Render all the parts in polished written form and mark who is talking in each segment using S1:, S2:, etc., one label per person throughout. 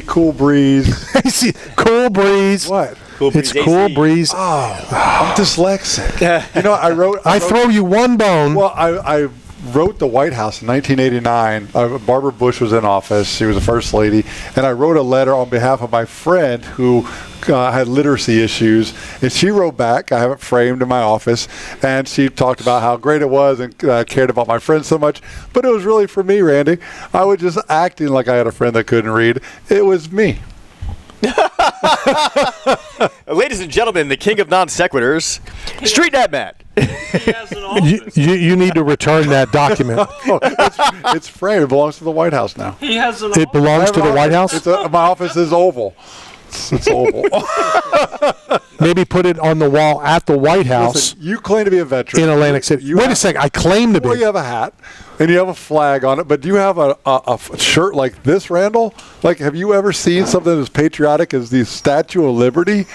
S1: Cool breeze.
S2: Cool breeze.
S1: What?
S3: Cool breeze
S2: It's cool
S3: AC.
S2: breeze.
S1: Oh, I'm dyslexic. You know,
S2: I throw you one bone.
S1: Well, I wrote the White House in 1989. Barbara Bush was in office. She was the first lady. And I wrote a letter on behalf of my friend who had literacy issues. And she wrote back. I have it framed in my office. And she talked about how great it was and cared about my friend so much. But it was really for me, Randy. I was just acting like I had a friend that couldn't read. It was me.
S3: Ladies and gentlemen, the king of non sequiturs, Street Net Matt.
S4: He has an office.
S2: You need to return that document.
S1: It's framed. It belongs to the White House now.
S4: He has an
S2: It
S4: office.
S2: belongs to the White House?
S1: My office is oval. It's oval.
S2: Maybe put it on the wall at the White House.
S1: Listen, you claim to be a veteran.
S2: In Atlantic City. Wait a second. I claim to be.
S1: Well, you have a hat, and you have a flag on it, but do you have a shirt like this, Randall? Like, have you ever seen something as patriotic as the Statue of Liberty?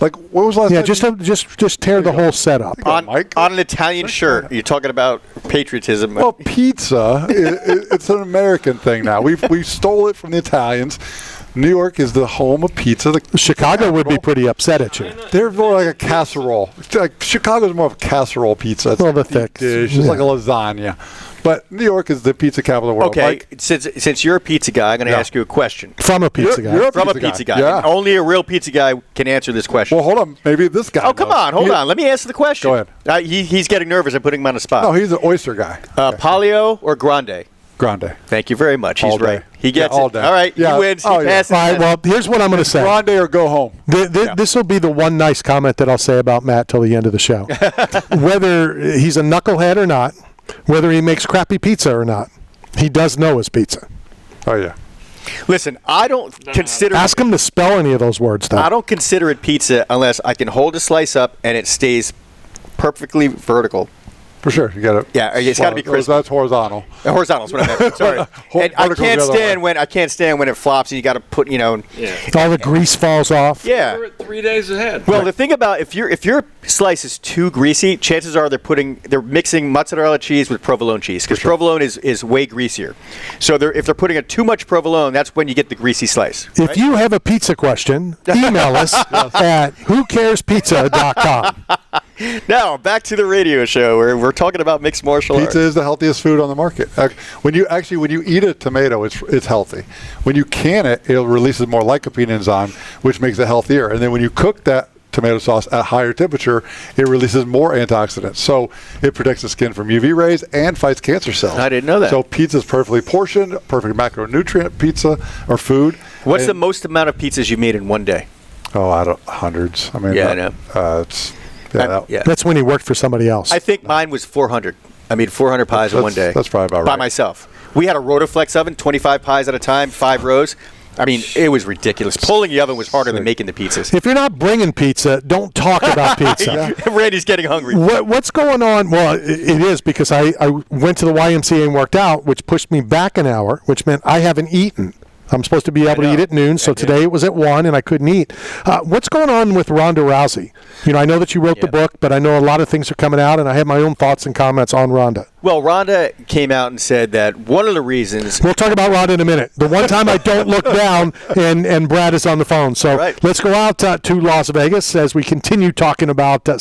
S1: Like, what was the last time
S2: just tear the whole setup.
S1: on, Mike?
S3: On an Italian shirt, you're talking about patriotism.
S1: Well, pizza, it's an American thing now. We stole it from the Italians. New York is the home of pizza.
S2: Chicago would be pretty upset at you.
S1: They're more like a casserole. Like, Chicago's more of a casserole pizza. It's
S2: Well, the
S1: a deep
S2: thick.
S1: dish. It's like a lasagna. But New York is the pizza capital of the world.
S3: Okay,
S1: Mike,
S3: since you're a pizza guy, I'm going to ask you a question.
S2: From a pizza guy.
S1: you're a
S3: From a
S1: pizza
S3: pizza
S1: guy.
S3: guy.
S1: Yeah.
S3: And only a real pizza guy can answer this question.
S1: Well, hold on. Maybe this guy.
S3: Oh, come
S1: knows.
S3: on. Hold on. Let me answer the question.
S1: Go ahead.
S3: He's getting nervous. I'm putting him on the spot.
S1: No, he's an oyster guy.
S3: Palio or Grande?
S1: Grande.
S3: Thank you very much. He's
S1: All day.
S3: right. He gets
S1: Yeah, all
S3: it.
S1: day.
S3: All right.
S1: Yeah.
S3: He wins. He
S1: Oh, yeah.
S3: passes.
S2: All right, well, here's what I'm going to say.
S1: Grande or go home.
S2: This will be the one nice comment that I'll say about Matt till the end of the show. Whether he's a knucklehead or not, whether he makes crappy pizza or not, he does know his pizza.
S1: Oh, yeah.
S3: Listen, I don't consider.
S2: Ask him to spell any of those words, though.
S3: I don't consider it pizza unless I can hold a slice up and it stays perfectly vertical.
S1: For sure. You got it.
S3: Yeah, it's gotta be crisp.
S1: That's horizontal.
S3: Horizontal is what I meant. Sorry. And I
S1: Vertical
S3: can't
S1: the other way.
S3: stand when it flops and you got to put,
S4: Yeah.
S2: All the grease falls off.
S3: Yeah.
S4: We're 3 days ahead.
S3: Well, the thing about if your slice is too greasy, chances are they're mixing mozzarella cheese with provolone cheese because provolone is way greasier. So if they're putting in too much provolone, that's when you get the greasy slice.
S2: If you have a pizza question, email us at whocarespizza.com.
S3: Now back to the radio show where we're talking about mixed martial arts.
S1: Pizza is the healthiest food on the market. When you eat a tomato, it's healthy. When you can it, it releases more lycopene enzyme, which makes it healthier. And then when you cook that tomato sauce at higher temperature, it releases more antioxidants. So it protects the skin from UV rays and fights cancer cells.
S3: I didn't know that.
S1: So pizza is perfectly portioned, perfect macronutrient pizza or food.
S3: What's the most amount of pizzas you made in one day?
S1: Oh, I don't, hundreds. I mean,
S3: Yeah, I know.
S1: Yeah,
S2: That's when he worked for somebody else.
S3: I think mine was 400. I made 400 pies in one day.
S1: That's probably about
S3: By
S1: right.
S3: myself. We had a Rotoflex oven, 25 pies at a time, 5 rows. I mean, it was ridiculous. Pulling the oven was harder than making the pizzas.
S2: If you're not bringing pizza, don't talk about pizza.
S3: Randy's getting hungry.
S2: What's going on? Well, it is because I went to the YMCA and worked out, which pushed me back an hour, which meant I haven't eaten. I'm supposed to be able to eat at noon, so today it was at 1 and I couldn't eat. What's going on with Ronda Rousey? You know, I know that you wrote the book, but I know a lot of things are coming out, and I have my own thoughts and comments on Ronda.
S3: Well, Ronda came out and said that one of the reasons.
S2: We'll talk about Ronda in a minute. The one time I don't look down and Brad is on the phone. So
S3: Right.
S2: let's go out to Las Vegas as we continue talking about